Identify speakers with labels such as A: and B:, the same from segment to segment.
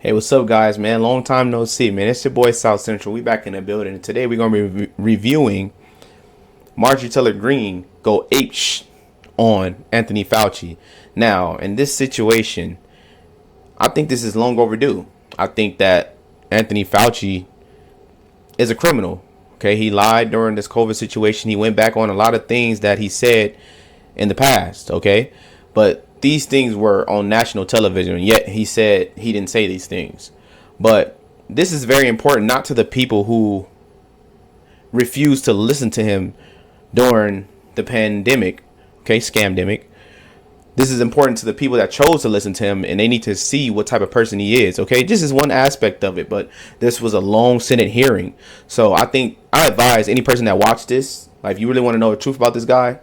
A: Hey, what's up, guys, man? Long time no see, man. It's your boy, South Central. We back in the building. And today we're going to be reviewing Marjorie Taylor Greene go on Anthony Fauci. Now, in this situation, I think this is long overdue. I think that Anthony Fauci is a criminal. Okay, he lied during this COVID situation. He went back on a lot of things that he said in the past. Okay, but these things were on national television, yet he said he didn't say these things. But this is very important, not to the people who refused to listen to him during the pandemic, okay, scamdemic. This is important to the people that chose to listen to him, and they need to see what type of person he is, okay? This is one aspect of it, but this was a long Senate hearing. So I think I advise any person that watched this, like if you really want to know the truth about this guy,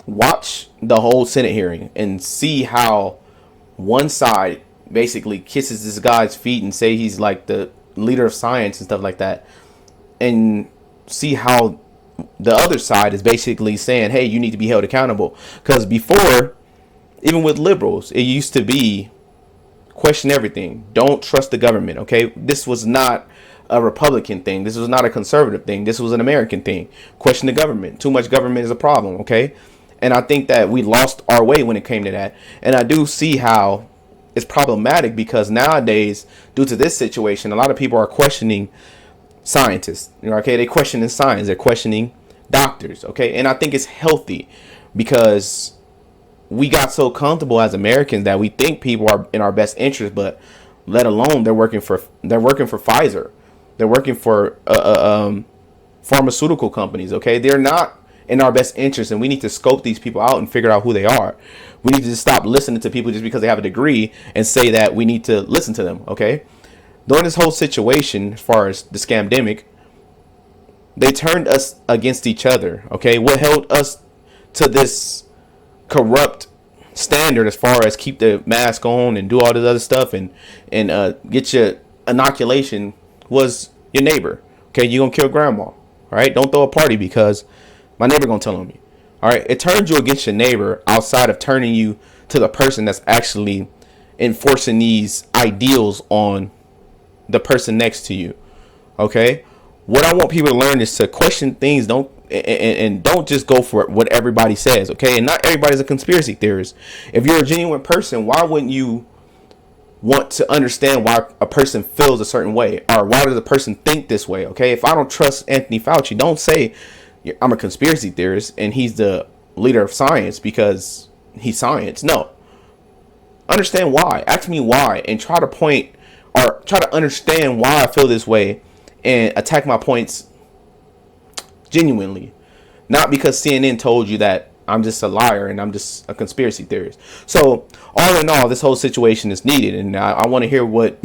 A: watch the whole Senate hearing and see how one side basically kisses this guy's feet and say he's like the leader of science and stuff like that, and see how the other side is basically saying, hey, you need to be held accountable. Because before, even with liberals, it used to be question everything, don't trust the government. Okay, this was not a Republican thing, this was not a conservative thing, this was an American thing. Question the government, too much government is a problem. Okay, and I think that we lost our way when it came to that. And I do see how it's problematic, because nowadays, due to this situation, a lot of people are questioning scientists. Okay, they're questioning science, they're questioning doctors. Okay, and I think it's healthy, because we got so comfortable as Americans that we think people are in our best interest, but let alone they're working for Pfizer, they're working for pharmaceutical companies. Okay, they're not in our best interest, and we need to scope these people out and figure out who they are. We need to just stop listening to people just because they have a degree and say that we need to listen to them. Okay, during this whole situation, as far as the scamdemic, they turned us against each other. Okay, what held us to this corrupt standard as far as keep the mask on and do all this other stuff and get your inoculation was your neighbor. Okay, you're gonna kill grandma. All right, don't throw a party because my neighbor gonna tell on me. All right, it turned you against your neighbor outside of turning you to the person that's actually enforcing these ideals on the person next to you. Okay, what I want people to learn is to question things. Don't just go for what everybody says. Okay, and not everybody's a conspiracy theorist. If you're a genuine person, why wouldn't you want to understand why a person feels a certain way, or why does a person think this way? Okay, if I don't trust Anthony Fauci, don't say I'm a conspiracy theorist and he's the leader of science because he's science. No, understand why. Ask me why, and try to understand why I feel this way and attack my points genuinely, not because CNN told you that I'm just a liar and I'm just a conspiracy theorist. So all in all, this whole situation is needed, and I want to hear what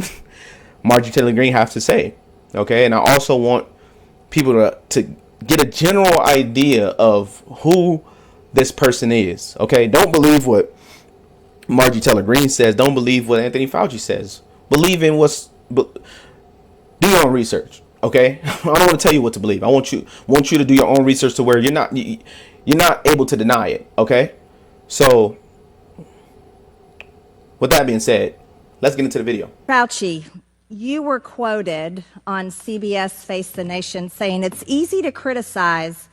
A: Marjorie Taylor Greene has to say. Okay, and I also want people to get a general idea of who this person is. Okay, don't believe what Marjorie Taylor Greene says. Don't believe what Anthony Fauci says. Believe in do your own research. Okay, I don't want to tell you what to believe. I want you to do your own research to where you're not able to deny it. Okay, so with that being said, let's get into the video.
B: Fauci, you were quoted on CBS Face the Nation saying it's easy to criticize,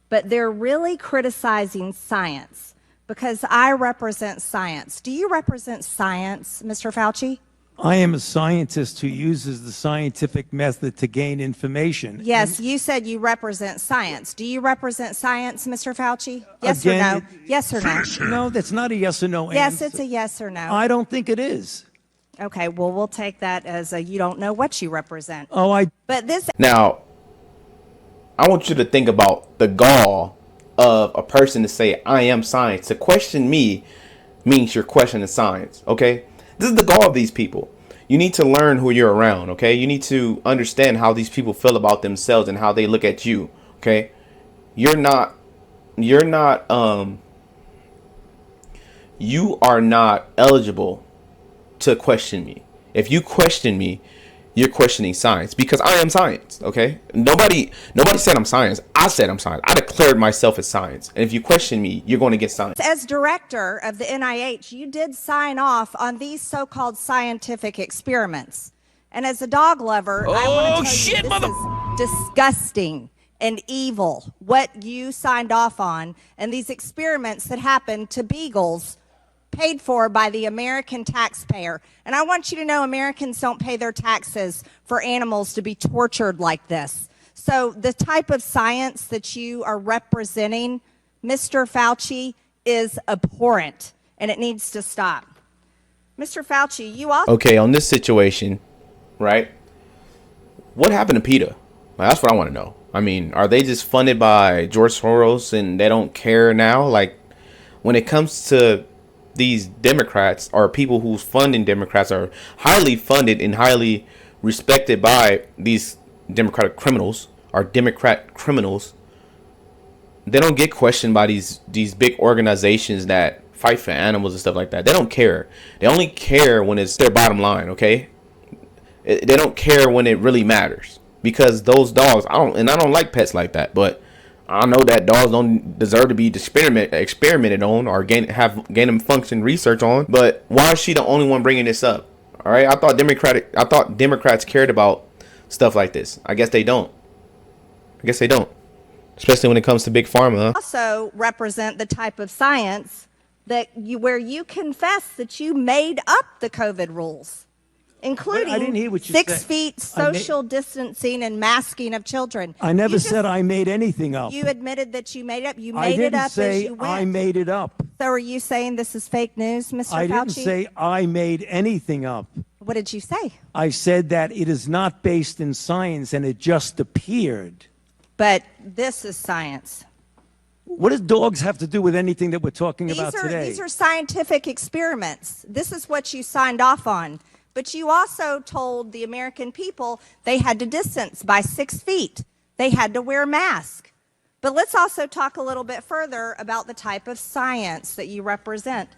B: but they're really criticizing science because I represent science. Do you represent science, Mr. Fauci?
C: I am a scientist who uses the scientific method to gain information.
B: Yes, you said you represent science. Do you represent science, Mr. Fauci? Yes
C: Again,
B: or no? Yes or no?
C: No, that's not a yes or no answer.
B: Yes, it's a yes or no.
C: I don't think it is.
B: Okay, well, we'll take that as a you don't know what you represent. But this...
A: Now, I want you to think about the gall of a person to say, I am science. To question me means you're questioning science, okay? This is the gall of these people. You need to learn who you're around, okay? You need to understand how these people feel about themselves and how they look at you, okay? You are not eligible to question me. If you question me, you're questioning science, because I am science. Okay, nobody said I'm science. I said I'm science. I declared myself as science, and if you question me, you're going to get science.
B: As director of the NIH, you did sign off on these so-called scientific experiments. And as a dog lover, I want to tell you this is disgusting and evil, what you signed off on, and these experiments that happened to beagles paid for by the American taxpayer. And I want you to know Americans don't pay their taxes for animals to be tortured like this. So the type of science that you are representing, Mr. Fauci, is abhorrent, and it needs to stop. Mr. Fauci, you also...
A: Okay, on this situation, right? What happened to PETA? Well, that's what I want to know. I mean, are they just funded by George Soros and they don't care now? Like, when it comes to these Democrats, or people who's funding Democrats, are highly funded and highly respected by these Democratic criminals, or Democrat criminals, they don't get questioned by these big organizations that fight for animals and stuff like that. They don't care. They only care when it's their bottom line, okay? They don't care when it really matters, because those dogs, I don't like pets like that, but I know that dogs don't deserve to be experimented on, or gain of function research on. But why is she the only one bringing this up? All right, I thought Democrats cared about stuff like this. I guess they don't. Especially when it comes to big pharma.
B: Also represent the type of science that where you confess that you made up the COVID rules, including
C: I didn't hear what you
B: 6
C: said.
B: feet social distancing and masking of children.
C: I never said I made anything up.
B: You admitted that you made it up. You
C: I
B: made it
C: didn't
B: up
C: say
B: as you went.
C: I made it up.
B: So are you saying this is fake news, Mr. Fauci?
C: I didn't say I made anything up.
B: What did you say?
C: I said that it is not based in science and it just appeared.
B: But this is science.
C: What does dogs have to do with anything that we're talking about today?
B: These are scientific experiments. This is what you signed off on. But you also told the American people they had to distance by 6 feet. They had to wear masks. But let's also talk a little bit further about the type of science that you represent.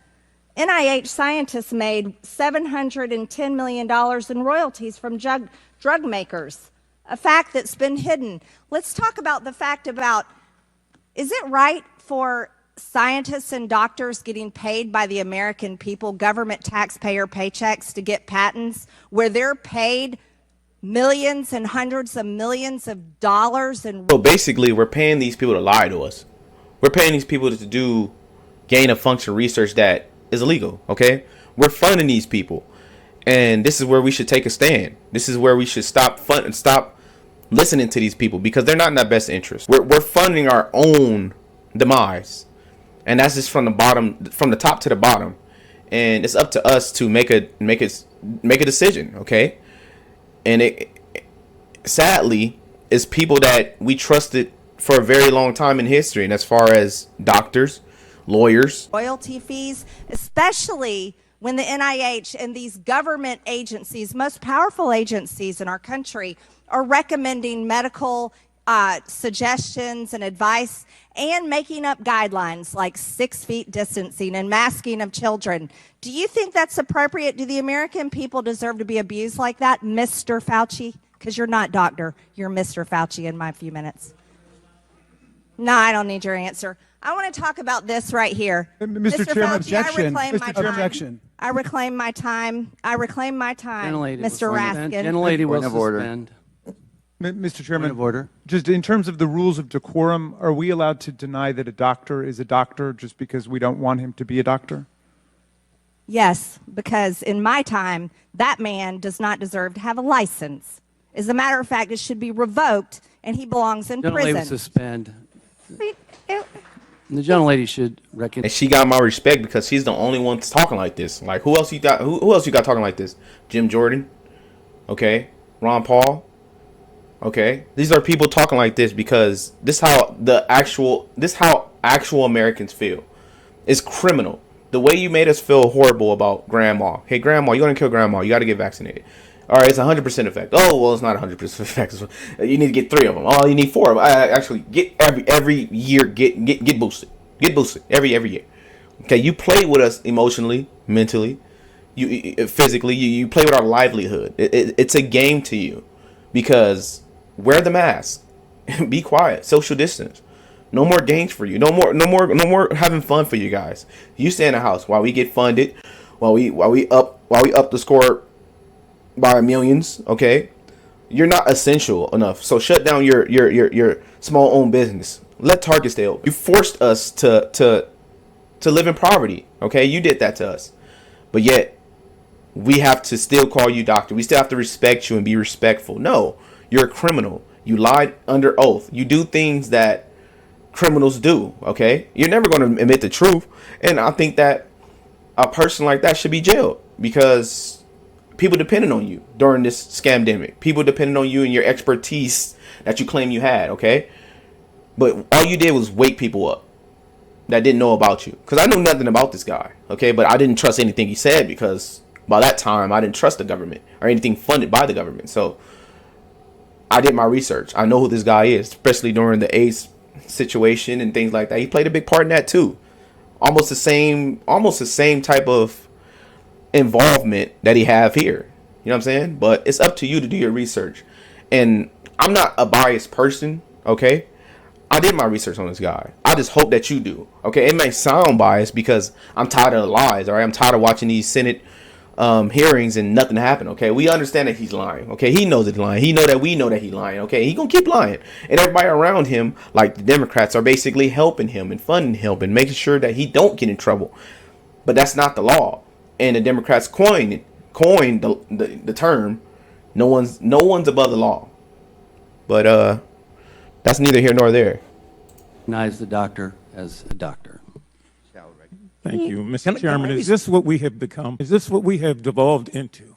B: NIH scientists made $710 million in royalties from drug makers, a fact that's been hidden. Let's talk about the fact about, is it right for scientists and doctors getting paid by the American people, government taxpayer paychecks, to get patents where they're paid millions and hundreds of millions of dollars? And
A: so basically, we're paying these people to lie to us. We're paying these people to do gain of function research that is illegal. Okay, we're funding these people, and this is where we should take a stand. This is where we should stop listening to these people, because they're not in our best interest. We're funding our own demise, and that's just from the top to the bottom. And it's up to us to make a decision, okay? And it sadly is people that we trusted for a very long time in history, and as far as doctors, lawyers,
B: royalty fees, especially when the NIH and these government agencies, most powerful agencies in our country, are recommending medical suggestions and advice and making up guidelines like 6 feet distancing and masking of children. Do you think that's appropriate? Do the American people deserve to be abused like that, Mr. Fauci? Because you're not doctor. You're Mr. Fauci in my few minutes. No, I don't need your answer. I want to talk about this right here.
D: Mr. Chairman,
B: Fauci,
D: objection.
B: Mr. Chairman, objection. I reclaim my time. Mr. Raskin.
E: Gentlelady will suspend.
D: Mr. Chairman,
E: Point of order.
D: Just in terms of the rules of decorum, are we allowed to deny that a doctor is a doctor just because we don't want him to be a doctor?
B: Yes, because in my time, that man does not deserve to have a license. As a matter of fact, it should be revoked, and he belongs in
E: Gentlelady will
B: prison.
E: suspend. The gentlelady should recognize.
A: and she got my respect because she's the only one talking like this. Like, who else you got? Who else you got talking like this? Jim Jordan, okay, Ron Paul. Okay, these are people talking like this because this how actual Americans feel. It's criminal. The way you made us feel horrible about grandma. Hey, grandma, you're gonna kill grandma. You got to get vaccinated. All right, it's 100% effect. Oh, well, it's not 100% effect. You need to get 3 of them. Oh, you need 4 of them. Actually, get every year. Get boosted. Get boosted every year. Okay, you played with us emotionally, mentally. physically. You play with our livelihood. It's a game to you because wear the mask, be quiet, social distance. No more games for you. No more having fun for you guys. You stay in the house while we get funded, while we up the score by millions. Okay, you're not essential enough. So shut down your small owned business. Let Target stay open. You forced us to live in poverty. Okay, you did that to us, but yet we have to still call you doctor. We still have to respect you and be respectful. No, you're a criminal. You lied under oath. You do things that criminals do. Okay, you're never going to admit the truth, and I think that a person like that should be jailed because people depended on you during this scamdemic. People depended on you and your expertise that you claim you had. Okay, but all you did was wake people up that didn't know about you, because I knew nothing about this guy. Okay, but I didn't trust anything he said because by that time I didn't trust the government or anything funded by the government. So I did my research. I know who this guy is, especially during the AIDS situation and things like that. He played a big part in that too. Almost the same type of involvement that he have here. You know what I'm saying? But it's up to you to do your research. And I'm not a biased person, okay? I did my research on this guy. I just hope that you do. Okay, it may sound biased because I'm tired of the lies, all right? I'm tired of watching these Senate hearings and nothing happened. Okay, we understand that he's lying. Okay, he knows that he's lying. He know that we know that he's lying. Okay, he gonna keep lying, and everybody around him, like the Democrats, are basically helping him and funding him and making sure that he don't get in trouble. But that's not the law, and the Democrats coined the term. No one's above the law. But that's neither here nor there.
E: Recognize the doctor as a doctor.
C: Thank you. Mr. Chairman, is this what we have become? Is this what we have devolved into?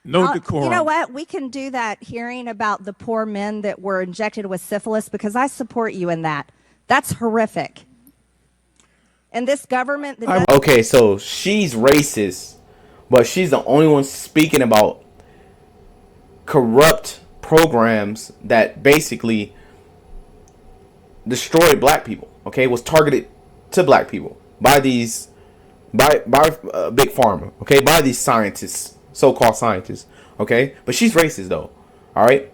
C: No decorum.
B: You know what? We can do that hearing about the poor men that were injected with syphilis, because I support you in that. That's horrific. And this government...
A: Okay, so she's racist, but she's the only one speaking about corrupt programs that basically destroyed black people. Okay, was targeted to black people by big pharma, okay, by these scientists, so-called scientists, okay. But she's racist though, all right.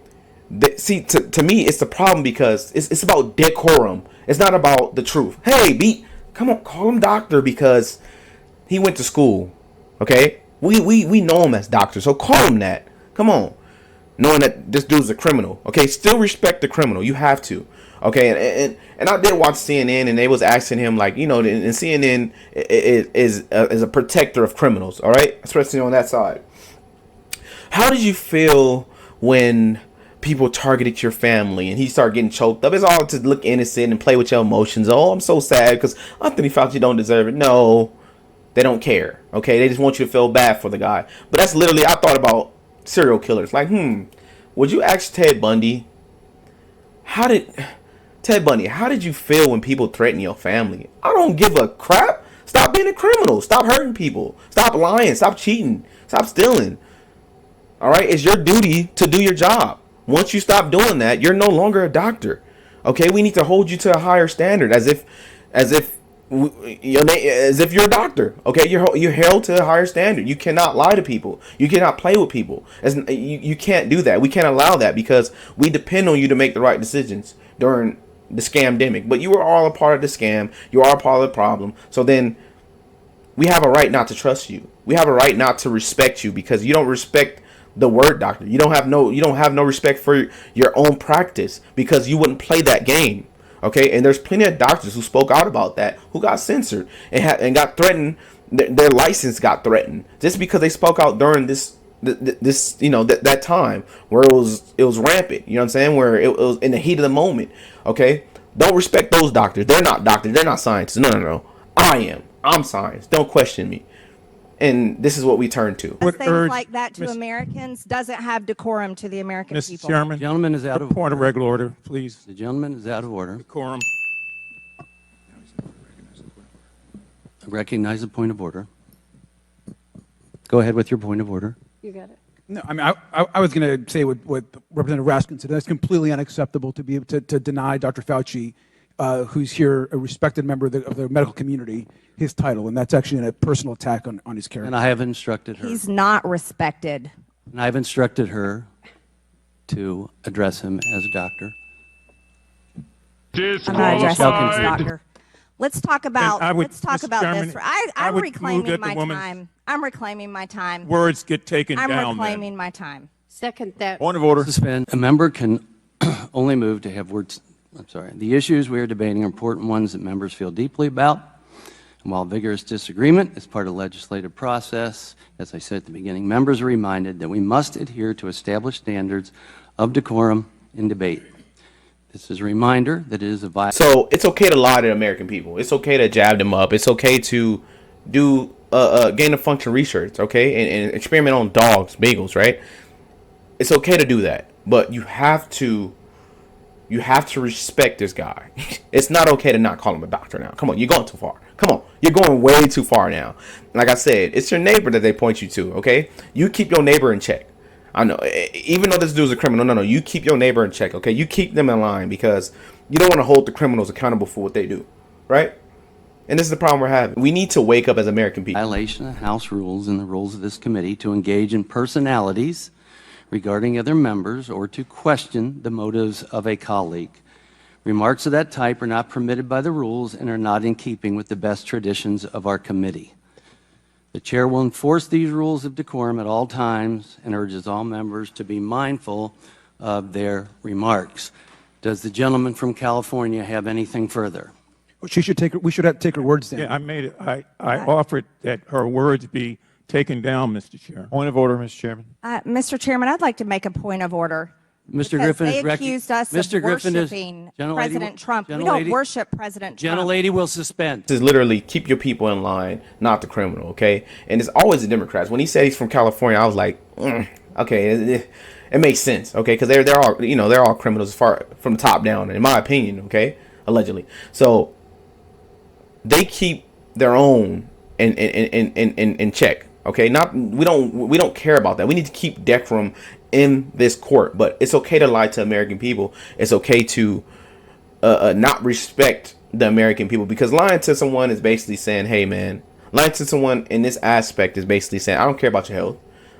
A: See, to me, it's the problem because it's about decorum. It's not about the truth. Hey, come on, call him doctor because he went to school, okay. We know him as doctor, so call him that. Come on, knowing that this dude's a criminal, okay. Still respect the criminal. You have to. Okay, and I did watch CNN, and they was asking him, like, you know, and CNN is a protector of criminals, all right, especially on that side. How did you feel when people targeted your family and he started getting choked up? It's all to look innocent and play with your emotions. Oh, I'm so sad because Anthony Fauci don't deserve it. No, they don't care. Okay, they just want you to feel bad for the guy. But that's literally, I thought about serial killers. Like, would you ask Ted Bundy? Ted Bundy, how did you feel when people threaten your family? I don't give a crap. Stop being a criminal. Stop hurting people. Stop lying. Stop cheating. Stop stealing. All right? It's your duty to do your job. Once you stop doing that, you're no longer a doctor. Okay? We need to hold you to a higher standard as if you're a doctor. Okay? You're held to a higher standard. You cannot lie to people. You cannot play with people. You can't do that. We can't allow that because we depend on you to make the right decisions during the scamdemic. But you were all a part of the scam. You are a part of the problem. So then we have a right not to trust you. We have a right not to respect you because you don't respect the word doctor. You don't have no respect for your own practice because you wouldn't play that game. Okay, and there's plenty of doctors who spoke out about that, who got censored and got threatened. Their license got threatened just because they spoke out during this that time where it was rampant. You know what I'm saying? Where it was in the heat of the moment. Okay, don't respect those doctors. They're not doctors. They're not scientists. No. I am. I'm science. Don't question me. And this is what we turn to.
B: Things like that to Americans doesn't have decorum to the American people.
C: Mr. Chairman,
E: The gentleman is out of
C: point of regular order, please.
E: The gentleman is out of order.
C: Decorum.
E: I recognize the point of order. Go ahead with your point of order.
B: You got it.
F: No, I mean, I was going to say what Representative Raskin said. That's completely unacceptable to be able to deny Dr. Fauci who's here, a respected member of the medical community, his title, and that's actually a personal attack on his character.
E: And I have instructed her.
B: He's not respected.
E: And I've instructed her to address him as a doctor.
B: I'm not addressing him as a doctor. Let's talk about. Let's talk
C: Mr.
B: about
C: Chairman,
B: this.
C: I
B: I'm
C: would
B: reclaiming
C: move that the
B: my
C: woman's
B: time. I'm reclaiming my time.
C: Words get taken
B: I'm
C: down.
B: reclaiming my time.
G: Second that.
C: Point of order.
E: Suspend. A member can only move to have words. I'm sorry. The issues we are debating are important ones that members feel deeply about. And while vigorous disagreement is part of the legislative process, as I said at the beginning, members are reminded that we must adhere to established standards of decorum in debate. This is a reminder that it is a violation.
A: So it's okay to lie to the American people. It's okay to jab them up. It's okay to do gain of function research, okay, and experiment on dogs, bagels, right? It's okay to do that, but you have to respect this guy. It's not okay to not call him a doctor now. Come on, you're going too far. Come on, you're going way too far now. Like I said, it's your neighbor that they point you to, okay? You keep your neighbor in check. I know, even though this dude's a criminal, no, you keep your neighbor in check, okay? You keep them in line because you don't want to hold the criminals accountable for what they do, right? And this is the problem we're having. We need to wake up as American people.
E: Violation of House rules and the rules of this committee to engage in personalities regarding other members or to question the motives of a colleague. Remarks of that type are not permitted by the rules and are not in keeping with the best traditions of our committee. The chair will enforce these rules of decorum at all times and urges all members to be mindful of their remarks. Does the gentleman from California have anything further?
F: We should have to take her words down.
C: Yeah, I made it. I offered that her words be taken down, Mr. Chair.
D: Point of order, Mr. Chairman.
B: Mr. Chairman, I'd like to make a point of order.
E: Mr.
B: Because
E: Griffin
B: they
E: is
B: accused us
E: Mr.
B: of
E: Griffin is
B: worshiping
E: Gentlelady-
B: President Trump. We
E: Gentlelady-
B: don't worship President Trump.
E: Gentlelady will suspend.
A: This is literally keep your people in line, not the criminal, okay? And it's always the Democrats. When he said he's from California, I was like, okay, it makes sense, okay? Because they're all criminals as far from the top down, in my opinion, okay? Allegedly. So they keep their own in check, okay? We don't care about that. We need to keep decorum in this court, but it's okay to lie to American people. It's okay to not respect the American people, because lying to someone is basically saying, hey man, lying to someone in this aspect is basically saying, I don't care about your health,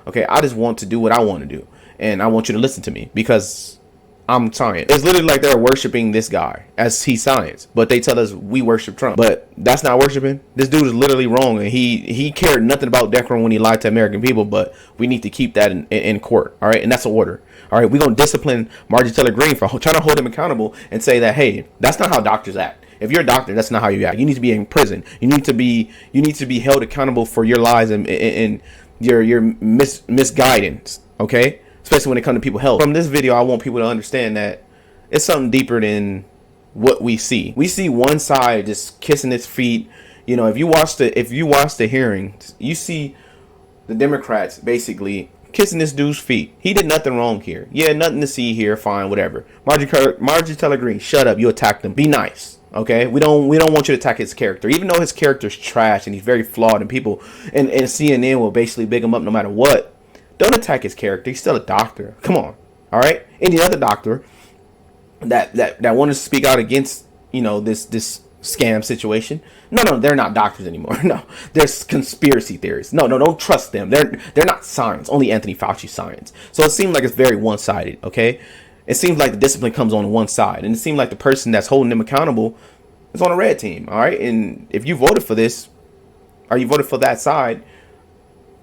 A: okay? I just want to do what I want to do, and I want you to listen to me because I'm science. It's literally like they're worshiping this guy as he's science, but they tell us we worship Trump. But that's not worshiping. This dude is literally wrong, and he cared nothing about decorum when he lied to American people. But we need to keep that in court, all right? And that's an order, all right? We're gonna discipline Marjorie Taylor Greene for trying to hold him accountable and say that, hey, that's not how doctors act. If you're a doctor, that's not how you act. You need to be in prison. You need to be held accountable for your lies and your misguidance, okay? Especially when it comes to people's health. From this video, I want people to understand that it's something deeper than what we see. We see one side just kissing its feet. You know, if you watch the hearings, you see the Democrats basically kissing this dude's feet. He did nothing wrong here. Yeah, nothing to see here. Fine, whatever. Marjorie Taylor Greene, shut up. You attacked him. Be nice. Okay, we don't want you to attack his character, even though his character's trash and he's very flawed, and people and CNN will basically big him up no matter what. Don't attack his character. He's still a doctor. Come on. All right. Any other doctor that wanted to speak out against, this scam situation. No, they're not doctors anymore. No, they're conspiracy theorists. No, don't trust them. They're not science. Only Anthony Fauci science. So it seems like it's very one-sided. Okay. It seems like the discipline comes on one side, and it seems like the person that's holding them accountable is on a red team. All right. And if you voted for this, or you voted for that side,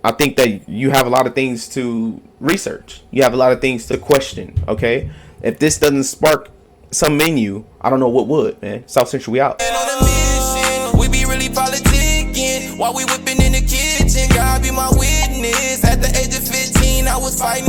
A: I think that you have a lot of things to research. You have a lot of things to question, okay? If this doesn't spark some in you, I don't know what would, man. South Central, we out.
H: We be really politicking while we whipping in the kitchen. God be my witness. At the age of 15, I was fighting